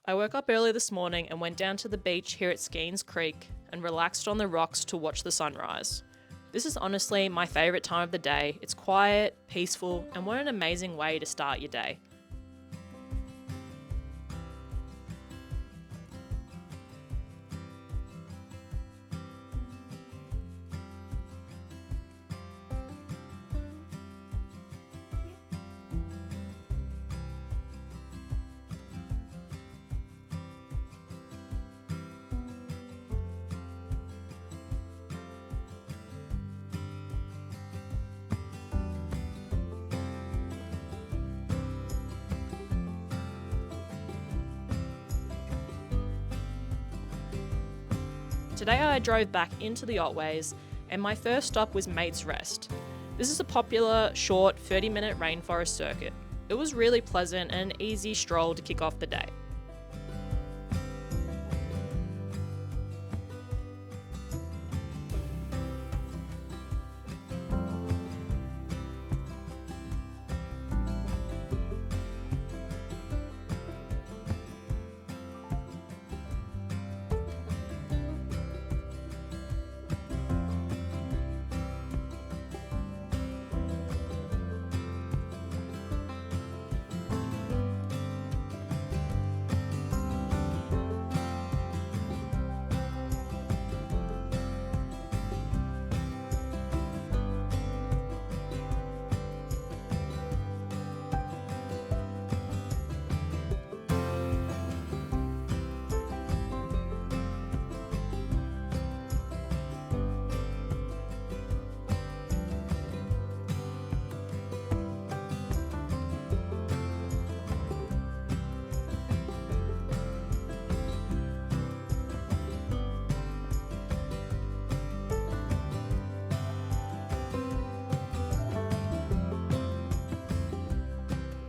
I woke up early this morning and went down to the beach here at Skeens Creek and relaxed on the rocks to watch the sunrise. This is honestly my favourite time of the day. It's quiet, peaceful, and what an amazing way to start your day. Today I drove back into the Otways and my first stop was Mates Rest. This is a popular, short 30-minute rainforest circuit. It was really pleasant and an easy stroll to kick off the day.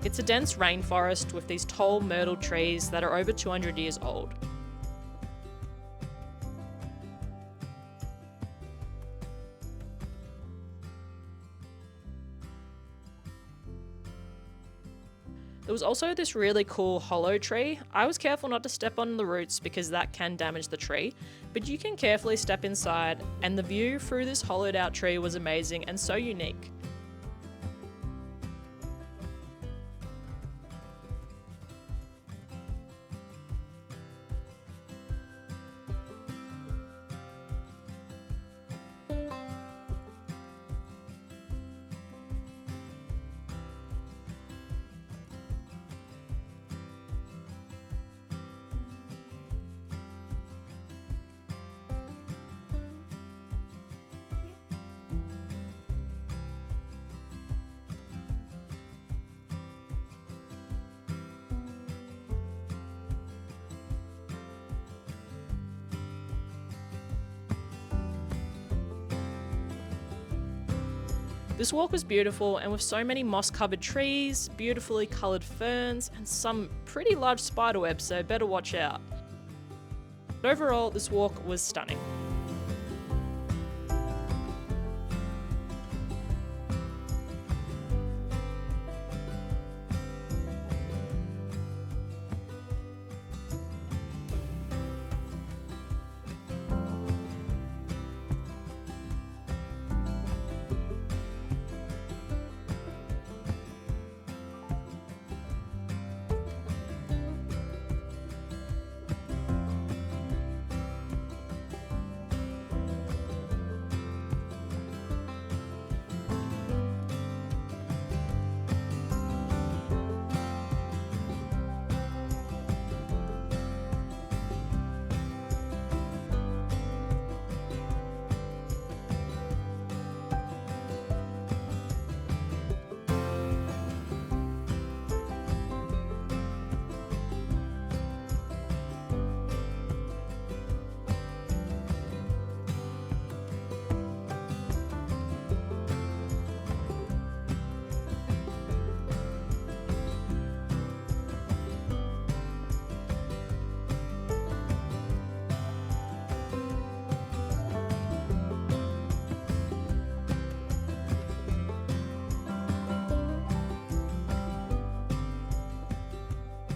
It's a dense rainforest with these tall myrtle trees that are over 200 years old. There was also this really cool hollow tree. I was careful not to step on the roots because that can damage the tree, but you can carefully step inside and the view through this hollowed out tree was amazing and so unique. This walk was beautiful and with so many moss-covered trees, beautifully coloured ferns, and some pretty large spiderwebs, so better watch out. But overall, this walk was stunning.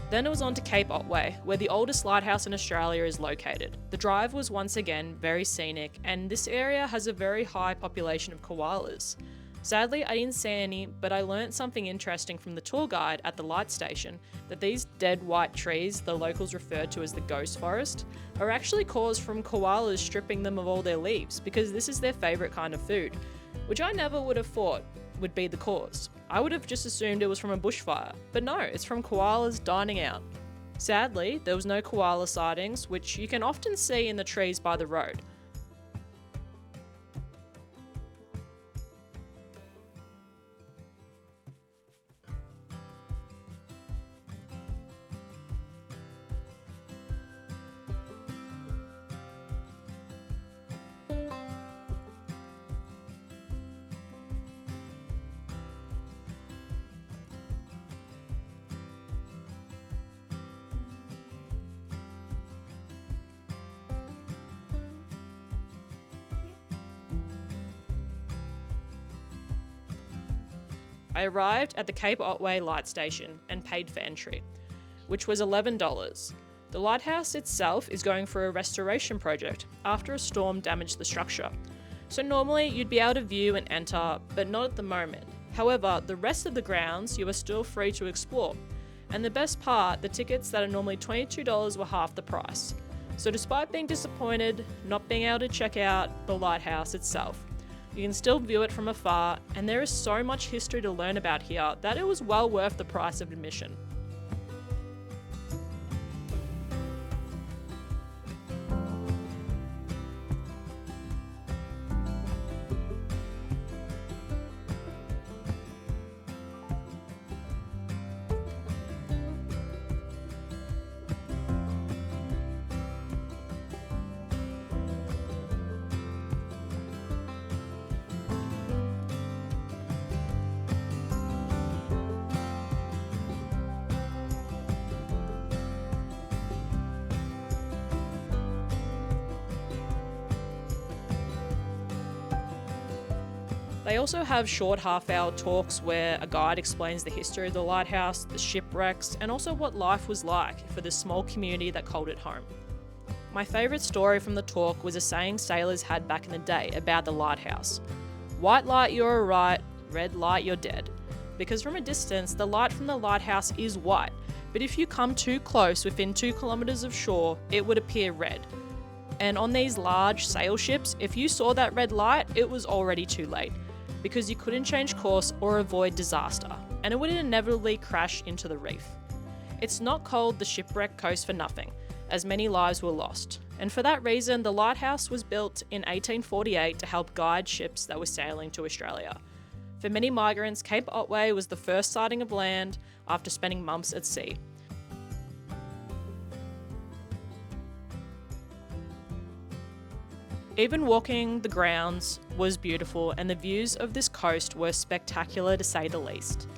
Then it was on to Cape Otway, where the oldest lighthouse in Australia is located. The drive was once again very scenic, and this area has a very high population of koalas. Sadly, I didn't see any, but I learnt something interesting from the tour guide at the light station, that these dead white trees, the locals refer to as the ghost forest, are actually caused from koalas stripping them of all their leaves, because this is their favourite kind of food, which I never would have thought would be the cause. I would have just assumed it was from a bushfire, but no, it's from koalas dining out. Sadly, there was no koala sightings, which you can often see in the trees by the road. I arrived at the Cape Otway light station and paid for entry, which was $11. The lighthouse itself is going for a restoration project after a storm damaged the structure. So normally you'd be able to view and enter, but not at the moment. However, the rest of the grounds you are still free to explore. And the best part, the tickets that are normally $22 were half the price. So despite being disappointed, not being able to check out the lighthouse itself, you can still view it from afar, and there is so much history to learn about here that it was well worth the price of admission. They also have short half-hour talks where a guide explains the history of the lighthouse, the shipwrecks, and also what life was like for this small community that called it home. My favourite story from the talk was a saying sailors had back in the day about the lighthouse. White light, you're alright, red light, you're dead. Because from a distance, the light from the lighthouse is white, but if you come too close within 2 kilometres of shore, it would appear red. And on these large sail ships, if you saw that red light, it was already too late, because you couldn't change course or avoid disaster, and it would inevitably crash into the reef. It's not called the shipwreck coast for nothing, as many lives were lost, and for that reason the lighthouse was built in 1848 to help guide ships that were sailing to Australia. For many migrants, Cape Otway was the first sighting of land after spending months at sea. Even walking the grounds was beautiful, and the views of this coast were spectacular to say the least.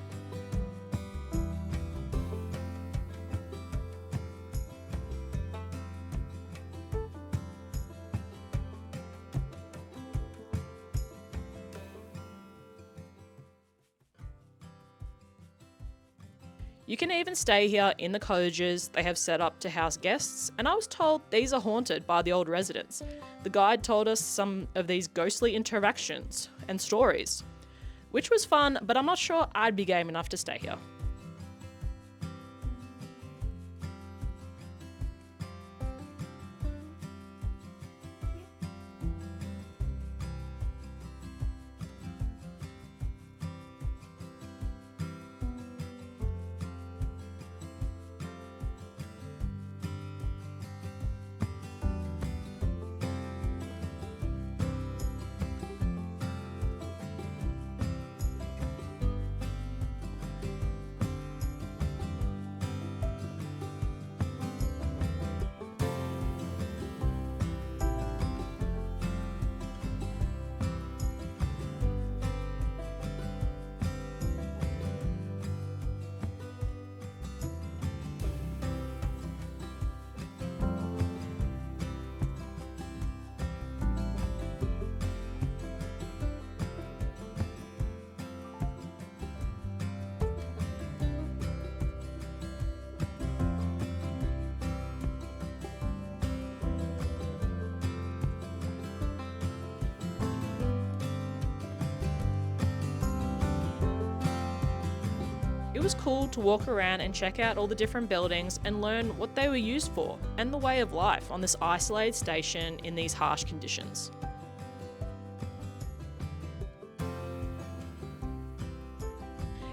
You can even stay here in the cottages they have set up to house guests, and I was told these are haunted by the old residents. The guide told us some of these ghostly interactions and stories, which was fun, but I'm not sure I'd be game enough to stay here. cool to walk around and check out all the different buildings and learn what they were used for and the way of life on this isolated station in these harsh conditions.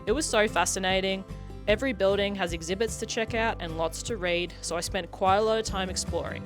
It was so fascinating. Every building has exhibits to check out and lots to read, so I spent quite a lot of time exploring.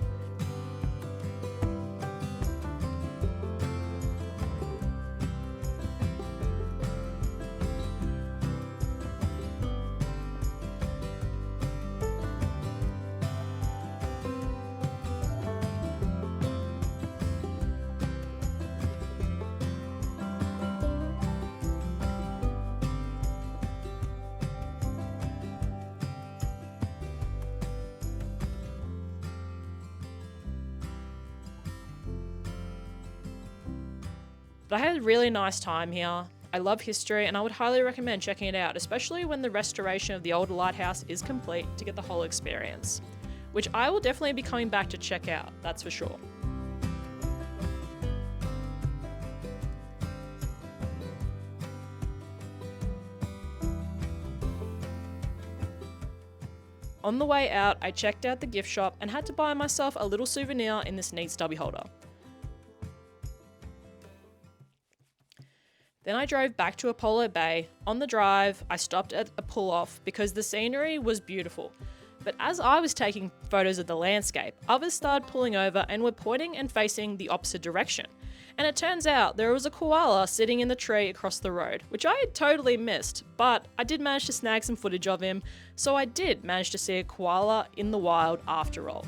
But I had a really nice time here. I love history and I would highly recommend checking it out, especially when the restoration of the old lighthouse is complete to get the whole experience, which I will definitely be coming back to check out, that's for sure. On the way out, I checked out the gift shop and had to buy myself a little souvenir in this neat stubby holder. Then I drove back to Apollo Bay. On the drive, I stopped at a pull-off because the scenery was beautiful. But as I was taking photos of the landscape, others started pulling over and were pointing and facing the opposite direction. And it turns out there was a koala sitting in the tree across the road, which I had totally missed, but I did manage to snag some footage of him, so I did manage to see a koala in the wild after all.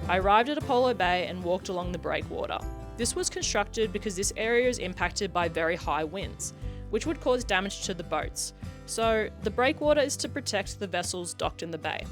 I arrived at Apollo Bay and walked along the breakwater. This was constructed because this area is impacted by very high winds, which would cause damage to the boats. So the breakwater is to protect the vessels docked in the bay.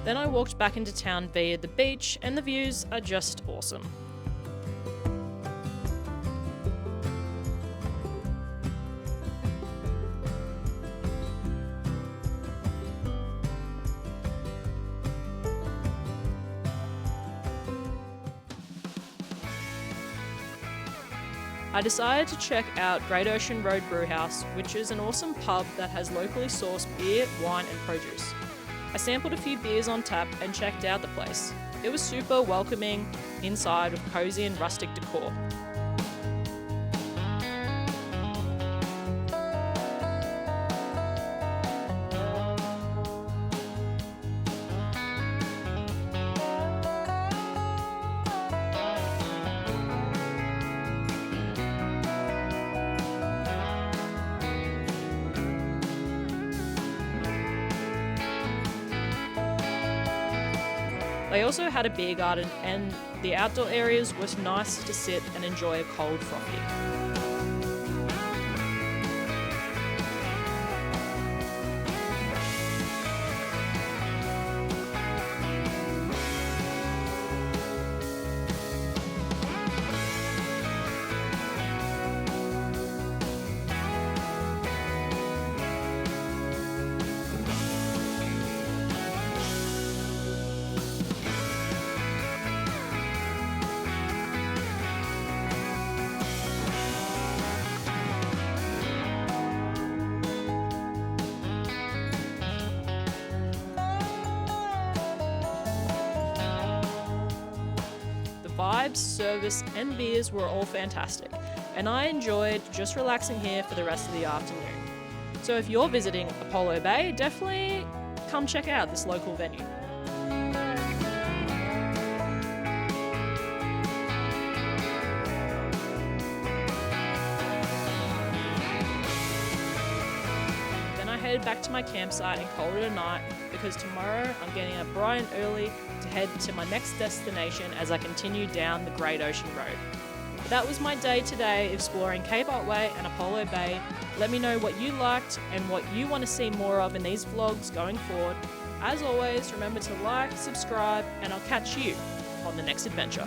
Then I walked back into town via the beach, and the views are just awesome. I decided to check out Great Ocean Road Brewhouse, which is an awesome pub that has locally sourced beer, wine and produce. I sampled a few beers on tap and checked out the place. It was super welcoming inside with cozy and rustic decor. They also had a beer garden, and the outdoor areas was nice to sit and enjoy a cold frothy. vibes, service, and beers were all fantastic, and I enjoyed just relaxing here for the rest of the afternoon. So if you're visiting Apollo Bay, definitely come check out this local venue. Headed back to my campsite and called it a night because tomorrow I'm getting up bright and early to head to my next destination as I continue down the Great Ocean Road. But that was my day today exploring Cape Otway and Apollo Bay. Let me know what you liked and what you want to see more of in these vlogs going forward. As always, remember to like, subscribe, and I'll catch you on the next adventure.